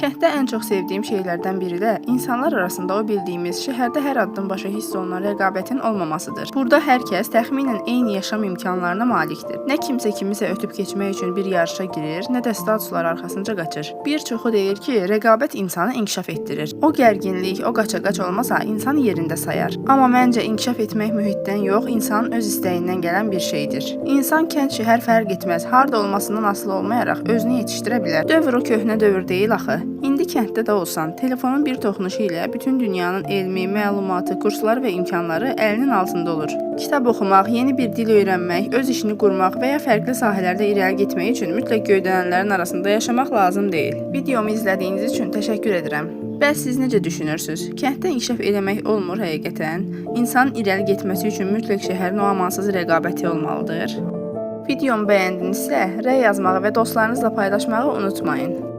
Kənddə ən çox sevdiyim şeylərdən biri də insanlar arasında o bildiyimiz, şəhərdə hər addımbaşı hiss olunan rəqabətin olmamasıdır. Burada hər kəs təxminən eyni yaşam imkanlarına malikdir. Nə kimsə kimisə ötüb keçmək üçün bir yarışa girir, nə də statuslar arxasınca qaçır. Bir çoxu deyir ki, rəqabət insanı inkişaf etdirir. O gərginlik, o qaça-qaç olmasa insanı yerində sayar. Amma məncə inkişaf etmək mühitdən yox, insanın öz istəyindən gələn bir şeydir. İnsan kənd şəhər fərq etməz, harda olmasından asılı olmayaraq özünü yetişdirə bilər. Dövr o köhnə dövr deyil axı. İndi kənddə də olsan, telefonun bir toxunuşu ilə bütün dünyanın elmi, məlumatı, kurslar və imkanları əlinin altında olur. Kitab oxumaq, yeni bir dil öyrənmək, öz işini qurmaq və ya fərqli sahələrdə irəli getmək üçün mütləq göydələnlərin arasında yaşamaq lazım deyil. Videomu izlədiyiniz üçün təşəkkür edirəm. Bəs siz necə düşünürsünüz? Kənddə inkişaf eləmək olmur həqiqətən? İnsanın irəli getməsi üçün mütləq şəhərin o amansız rəqabəti olmalıdır. Videomu bəyəndinizsə, rəy yazmağı və dostlarınızla paylaşmağı unutmayın.